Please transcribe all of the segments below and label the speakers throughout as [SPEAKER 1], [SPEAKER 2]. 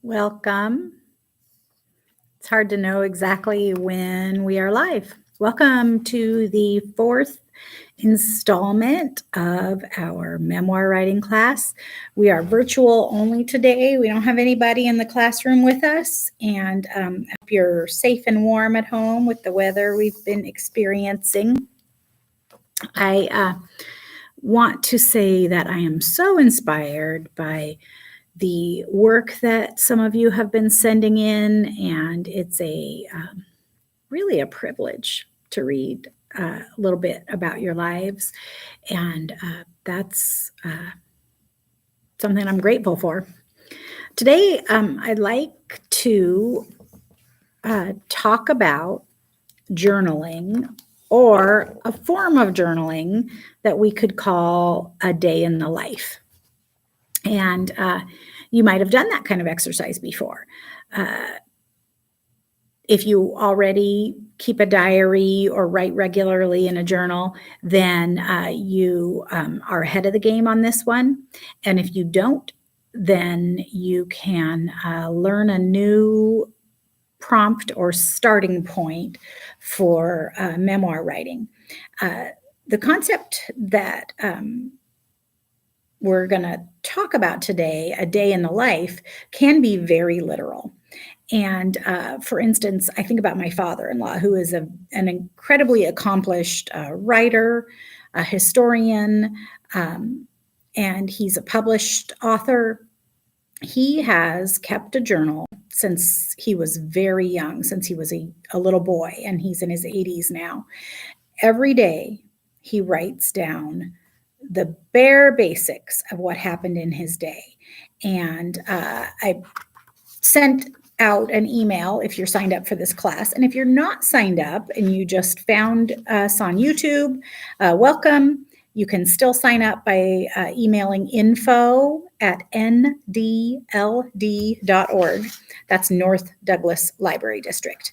[SPEAKER 1] Welcome. It's hard to know exactly when we are live. Welcome to the fourth installment of our memoir writing class. We are virtual only today. We don't have anybody in the classroom with us, and I hope you're safe and warm at home with the weather we've been experiencing. I want to say that I am so inspired by the work that some of you have been sending in, and it's really a privilege to read a little bit about your lives, and that's something I'm grateful for. Today, I'd like to talk about journaling, or a form of journaling that we could call a day in the life. And you might have done that kind of exercise before. If you already keep a diary or write regularly in a journal, then you are ahead of the game on this one. And if you don't, then you can learn a new prompt or starting point for memoir writing. The concept that we're going to talk about today, a day in the life, can be very literal. And for instance, I think about my father-in-law, who is an incredibly accomplished writer, a historian, and he's a published author. He has kept a journal since he was very young, since he was a little boy, and he's in his 80s now. Every day, he writes down the bare basics of what happened in his day. And I sent out an email if you're signed up for this class. And if you're not signed up and you just found us on YouTube, welcome. You can still sign up by emailing info@ndld.org. That's North Douglas Library District.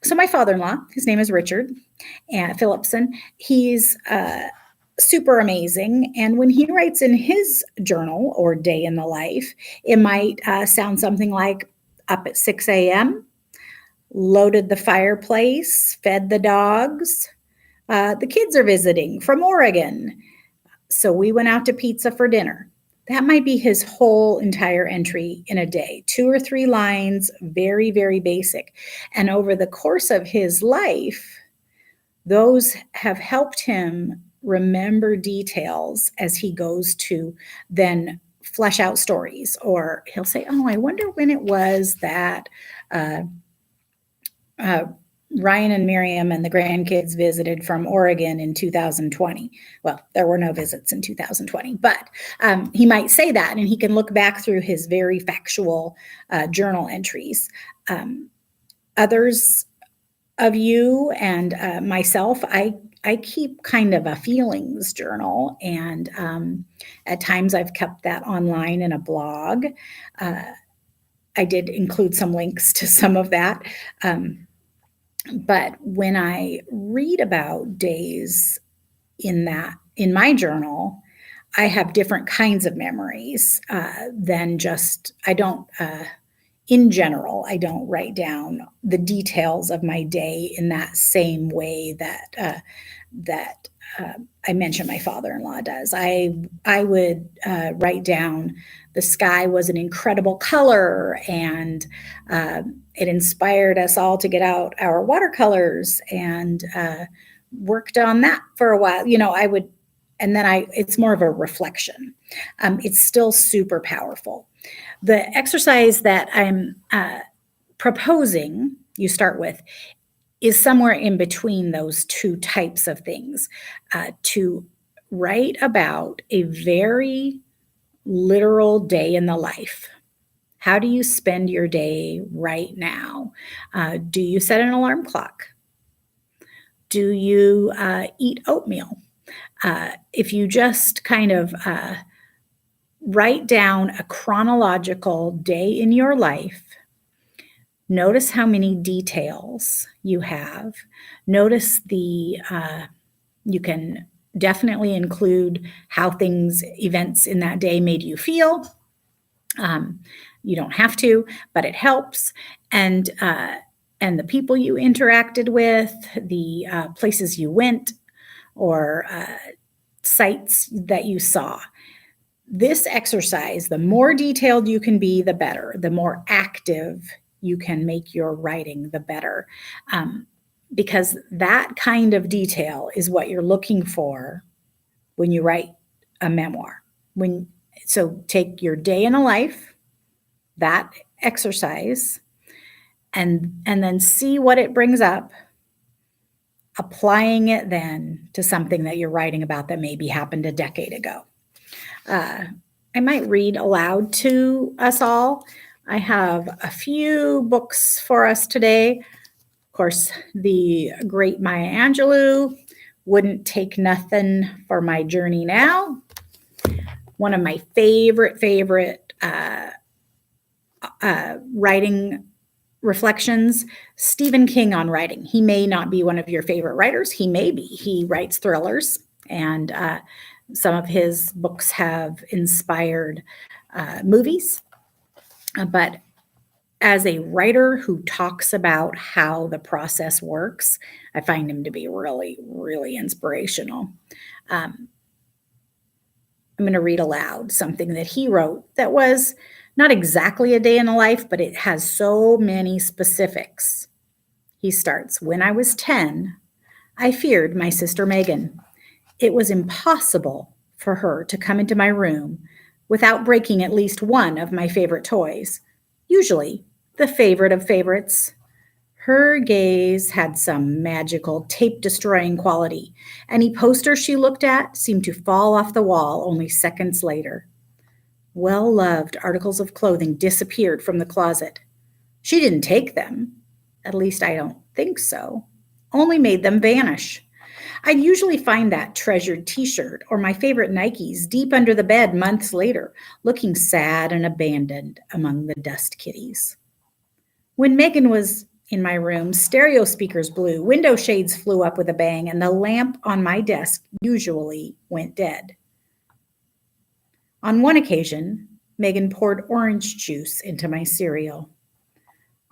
[SPEAKER 1] So my father-in-law, his name is Richard Phillipson. He's super amazing. And when he writes in his journal or day in the life, it might sound something like up at 6 a.m., loaded the fireplace, fed the dogs. The kids are visiting from Oregon, so we went out to pizza for dinner. That might be his whole entire entry in a day, 2 or 3 lines, very, very basic. And over the course of his life, those have helped him remember details as he goes to then flesh out stories. Or he'll say, oh, I wonder when it was that Ryan and Miriam and the grandkids visited from Oregon in 2020. Well, there were no visits in 2020, but he might say that, and he can look back through his very factual journal entries. Others of you and myself, I keep kind of a feelings journal, and at times I've kept that online in a blog. I did include some links to some of that. But when I read about days in my journal, I have different kinds of memories than just, in general, I don't write down the details of my day in that same way that I mentioned my father-in-law does. I would write down the sky was an incredible color, and it inspired us all to get out our watercolors and worked on that for a while. It's more of a reflection. It's still super powerful. The exercise that I'm proposing you start with is somewhere in between those two types of things, to write about a very literal day in the life. How do you spend your day right now? Do you set an alarm clock? Do you eat oatmeal? If you just kind of write down a chronological day in your life, notice how many details you have. Notice you can definitely include how events in that day made you feel. You don't have to, but it helps. And the people you interacted with, the places you went, or sites that you saw. This exercise, the more detailed you can be, the better. The more active you can make your writing, the better. Because that kind of detail is what you're looking for when you write a memoir. So take your day in a life, that exercise, and then see what it brings up, applying it then to something that you're writing about that maybe happened a decade ago. I might read aloud to us all. I have a few books for us today. Of course, the great Maya Angelou, Wouldn't Take Nothing for My Journey Now. One of my favorite writing reflections, Stephen King on writing. He may not be one of your favorite writers. He may be. He writes thrillers, and some of his books have inspired movies. But as a writer who talks about how the process works, I find him to be really, really inspirational. I'm going to read aloud something that he wrote that was not exactly a day in the life, but it has so many specifics. He starts, when I was 10, I feared my sister Megan. It was impossible for her to come into my room without breaking at least one of my favorite toys, usually the favorite of favorites. Her gaze had some magical tape-destroying quality. Any poster she looked at seemed to fall off the wall only seconds later. Well-loved articles of clothing disappeared from the closet. She didn't take them, at least I don't think so, only made them vanish. I'd usually find that treasured t-shirt or my favorite Nikes deep under the bed months later, looking sad and abandoned among the dust kitties. When Megan was in my room, stereo speakers blew, window shades flew up with a bang, and the lamp on my desk usually went dead. On one occasion, Megan poured orange juice into my cereal.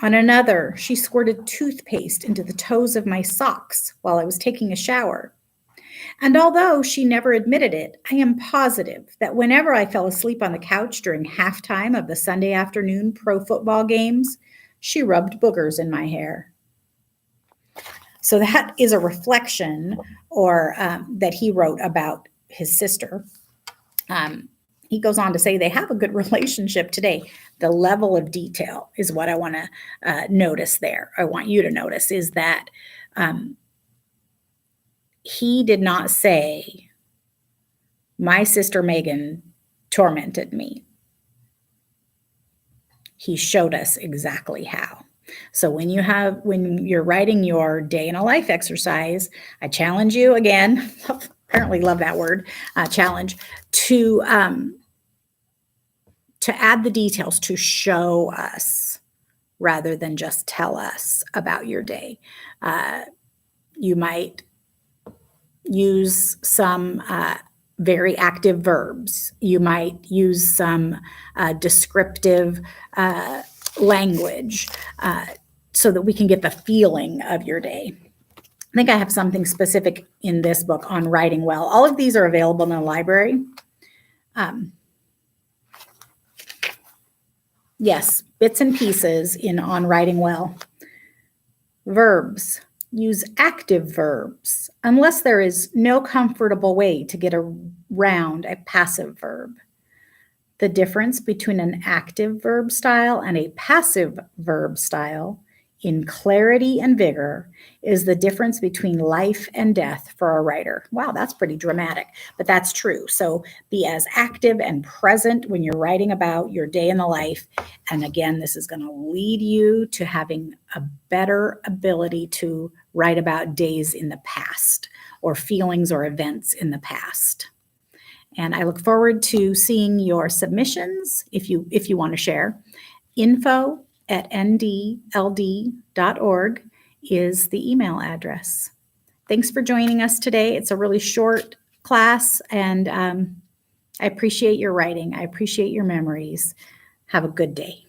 [SPEAKER 1] On another, she squirted toothpaste into the toes of my socks while I was taking a shower. And although she never admitted it, I am positive that whenever I fell asleep on the couch during halftime of the Sunday afternoon pro football games, she rubbed boogers in my hair. So that is a reflection or that he wrote about his sister. He goes on to say they have a good relationship today. The level of detail is what I want to notice there. I want you to notice is that he did not say, my sister Megan tormented me. He showed us exactly how. So when you're writing your day in a life exercise, I challenge you again, apparently love that word, challenge, to add the details, to show us rather than just tell us about your day. You might use some very active verbs. You might use some descriptive language so that we can get the feeling of your day. I think I have something specific in this book on writing well. All of these are available in the library. Yes, bits and pieces on writing well. Verbs. Use active verbs unless there is no comfortable way to get around a passive verb. The difference between an active verb style and a passive verb style in clarity and vigor is the difference between life and death for a writer. Wow, that's pretty dramatic, but that's true. So be as active and present when you're writing about your day in the life. And again, this is going to lead you to having a better ability to write about days in the past or feelings or events in the past. And I look forward to seeing your submissions if you want to share. info@ndld.org is the email address. Thanks for joining us today. It's a really short class, and I appreciate your writing. I appreciate your memories. Have a good day.